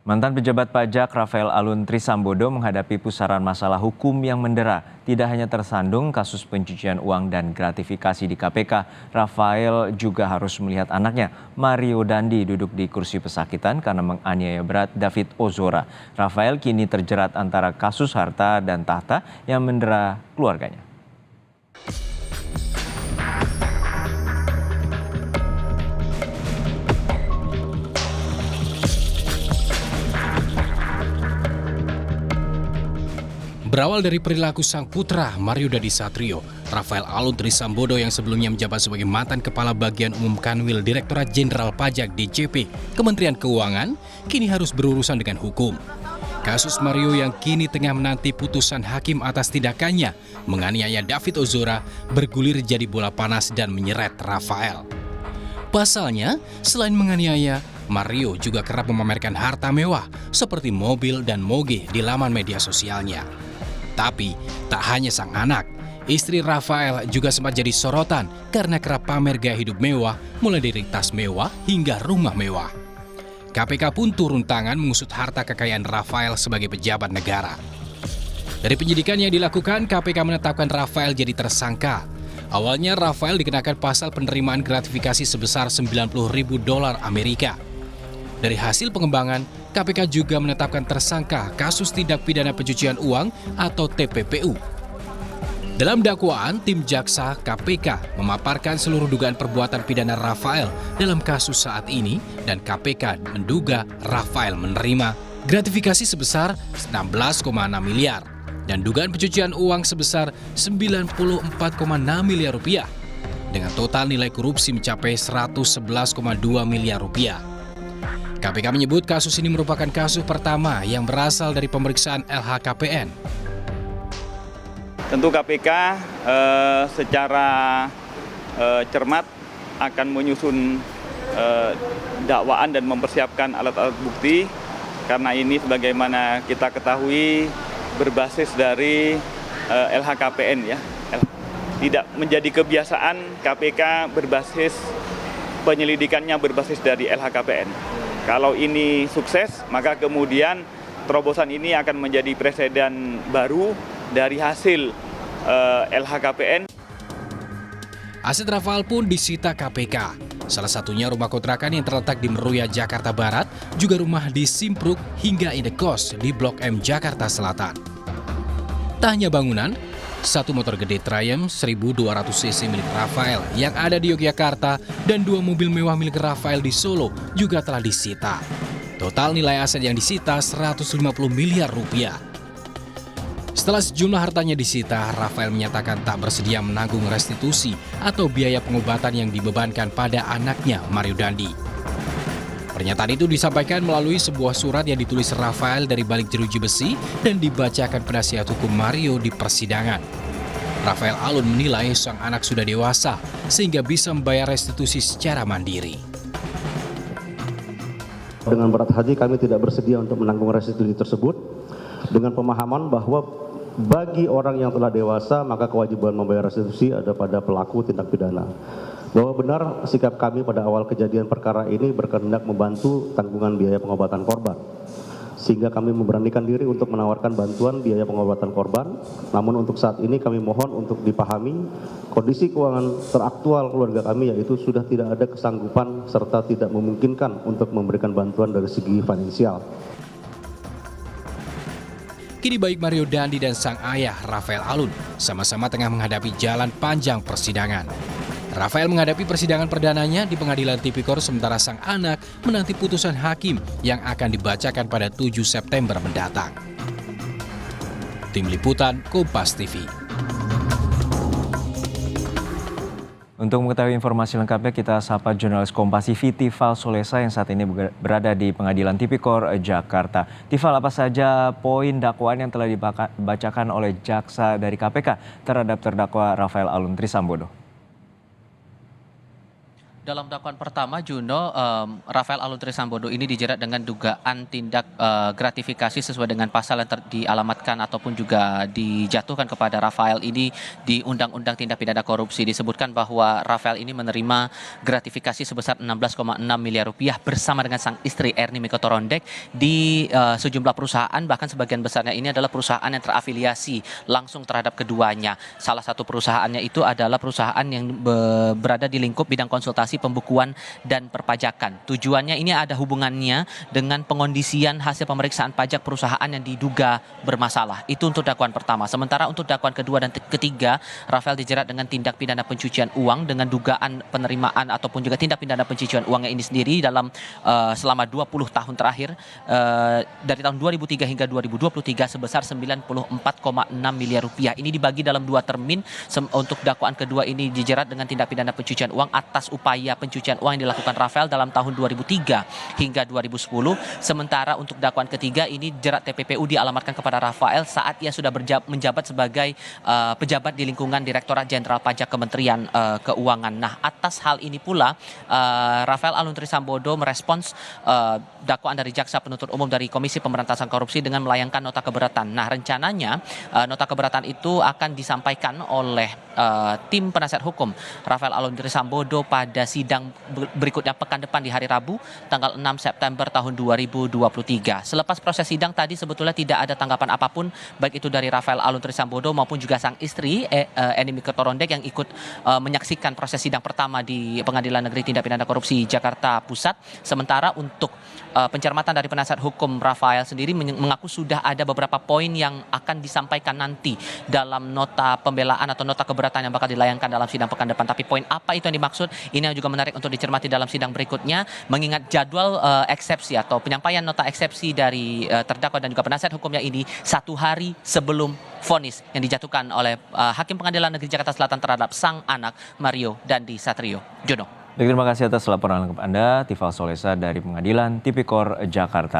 Mantan pejabat pajak Rafael Alun Trisambodo menghadapi pusaran masalah hukum yang mendera. Tidak hanya tersandung kasus pencucian uang dan gratifikasi di KPK, Rafael juga harus melihat anaknya, Mario Dandi, duduk di kursi pesakitan karena menganiaya berat David Ozora. Rafael kini terjerat antara kasus harta dan tahta yang mendera keluarganya. Berawal dari perilaku sang putra, Mario Dandi Satrio, Rafael Alun Trisambodo yang sebelumnya menjabat sebagai mantan Kepala Bagian Umum Kanwil Direktorat Jenderal Pajak DJP Kementerian Keuangan, kini harus berurusan dengan hukum. Kasus Mario yang kini tengah menanti putusan hakim atas tindakannya menganiaya David Ozora bergulir jadi bola panas dan menyeret Rafael. Pasalnya, selain menganiaya, Mario juga kerap memamerkan harta mewah seperti mobil dan moge di laman media sosialnya. Tapi, tak hanya sang anak, istri Rafael juga sempat jadi sorotan karena kerap pamer gaya hidup mewah, mulai dari tas mewah hingga rumah mewah. KPK pun turun tangan mengusut harta kekayaan Rafael sebagai pejabat negara. Dari penyidikan yang dilakukan, KPK menetapkan Rafael jadi tersangka. Awalnya Rafael dikenakan pasal penerimaan gratifikasi sebesar $90.000 Amerika. Dari hasil pengembangan, KPK juga menetapkan tersangka kasus tindak pidana pencucian uang atau TPPU. Dalam dakwaan, tim jaksa KPK memaparkan seluruh dugaan perbuatan pidana Rafael dalam kasus saat ini dan KPK menduga Rafael menerima gratifikasi sebesar 16,6 miliar dan dugaan pencucian uang sebesar 94,6 miliar rupiah dengan total nilai korupsi mencapai 111,2 miliar rupiah. KPK menyebut kasus ini merupakan kasus pertama yang berasal dari pemeriksaan LHKPN. Tentu KPK secara cermat akan menyusun dakwaan dan mempersiapkan alat-alat bukti karena ini sebagaimana kita ketahui berbasis dari LHKPN ya. Tidak menjadi kebiasaan KPK berbasis penyelidikannya berbasis dari LHKPN. Kalau ini sukses, maka kemudian terobosan ini akan menjadi preseden baru dari hasil LHKPN. Aset Rafael pun disita KPK. Salah satunya rumah kontrakan yang terletak di Meruya, Jakarta Barat, juga rumah di Simpruk hingga Indekos di Blok M, Jakarta Selatan. Tak hanya bangunan, satu motor gede Triumph 1200 cc milik Rafael yang ada di Yogyakarta dan dua mobil mewah milik Rafael di Solo juga telah disita. Total nilai aset yang disita 150 miliar rupiah. Setelah sejumlah hartanya disita, Rafael menyatakan tak bersedia menanggung restitusi atau biaya pengobatan yang dibebankan pada anaknya Mario Dandi. Pernyataan itu disampaikan melalui sebuah surat yang ditulis Rafael dari balik jeruji besi dan dibacakan penasihat hukum Mario di persidangan. Rafael Alun menilai sang anak sudah dewasa sehingga bisa membayar restitusi secara mandiri. Dengan berat hati kami tidak bersedia untuk menanggung restitusi tersebut dengan pemahaman bahwa bagi orang yang telah dewasa maka kewajiban membayar restitusi ada pada pelaku tindak pidana. Bahwa benar sikap kami pada awal kejadian perkara ini berkehendak membantu tanggungan biaya pengobatan korban. Sehingga kami memberanikan diri untuk menawarkan bantuan biaya pengobatan korban. Namun untuk saat ini kami mohon untuk dipahami kondisi keuangan teraktual keluarga kami yaitu sudah tidak ada kesanggupan serta tidak memungkinkan untuk memberikan bantuan dari segi finansial. Kini baik Mario Dandi dan sang ayah Rafael Alun sama-sama tengah menghadapi jalan panjang persidangan. Rafael menghadapi persidangan perdananya di Pengadilan Tipikor sementara sang anak menanti putusan hakim yang akan dibacakan pada 7 September mendatang. Tim Liputan Kompas TV. Untuk mengetahui informasi lengkapnya kita sapa jurnalis Kompas TV Tifal Solesa yang saat ini berada di Pengadilan Tipikor Jakarta. Tifal, apa saja poin dakwaan yang telah dibacakan oleh jaksa dari KPK terhadap terdakwa Rafael Alun Trisambodo? Dalam dakwaan pertama, Juno, Rafael Alun Trisambodo ini dijerat dengan dugaan tindak gratifikasi sesuai dengan pasal yang dialamatkan ataupun juga dijatuhkan kepada Rafael ini di Undang-Undang Tindak Pidana Korupsi. Disebutkan bahwa Rafael ini menerima gratifikasi sebesar 16,6 miliar rupiah bersama dengan sang istri Erni Mikotorondek di sejumlah perusahaan, bahkan sebagian besarnya ini adalah perusahaan yang terafiliasi langsung terhadap keduanya. Salah satu perusahaannya itu adalah perusahaan yang berada di lingkup bidang konsultasi pembukuan dan perpajakan. Tujuannya ini ada hubungannya dengan pengondisian hasil pemeriksaan pajak perusahaan yang diduga bermasalah. Itu untuk dakwaan pertama. Sementara untuk dakwaan kedua dan ketiga, Rafael dijerat dengan tindak pidana pencucian uang dengan dugaan penerimaan ataupun juga tindak pidana pencucian uangnya ini sendiri dalam selama 20 tahun terakhir dari tahun 2003 hingga 2023 sebesar 94,6 miliar rupiah. Ini dibagi dalam 2 termin. Untuk dakwaan kedua ini dijerat dengan tindak pidana pencucian uang atas upaya pencucian uang yang dilakukan Rafael dalam tahun 2003 hingga 2010. Sementara untuk dakwaan ketiga ini jerat TPPU dialamatkan kepada Rafael saat ia sudah menjabat sebagai pejabat di lingkungan Direktorat Jenderal Pajak Kementerian Keuangan. Nah, atas hal ini pula Rafael Alun Trisambodo merespons dakwaan dari Jaksa Penuntut Umum dari Komisi Pemberantasan Korupsi dengan melayangkan nota keberatan. Nah, rencananya nota keberatan itu akan disampaikan oleh tim penasihat hukum Rafael Alun Trisambodo pada sidang berikutnya pekan depan di hari Rabu tanggal 6 September tahun 2023. Selepas proses sidang tadi sebetulnya tidak ada tanggapan apapun baik itu dari Rafael Alun Trisambodo maupun juga sang istri Erni Mikotorondek yang ikut menyaksikan proses sidang pertama di Pengadilan Negeri Tindak Pidana Korupsi Jakarta Pusat. Sementara untuk pencermatan dari penasihat hukum Rafael sendiri mengaku sudah ada beberapa poin yang akan disampaikan nanti dalam nota pembelaan atau nota keberatan yang bakal dilayangkan dalam sidang pekan depan. Tapi poin apa itu yang dimaksud? Ini yang juga menarik untuk dicermati dalam sidang berikutnya, mengingat jadwal eksepsi atau penyampaian nota eksepsi dari terdakwa dan juga penasihat hukumnya ini 1 hari sebelum vonis yang dijatuhkan oleh Hakim Pengadilan Negeri Jakarta Selatan terhadap sang anak Mario Dandi Satrio. Jono. Terima kasih atas laporan lengkap Anda, Tifal Solesa dari Pengadilan Tipikor Jakarta.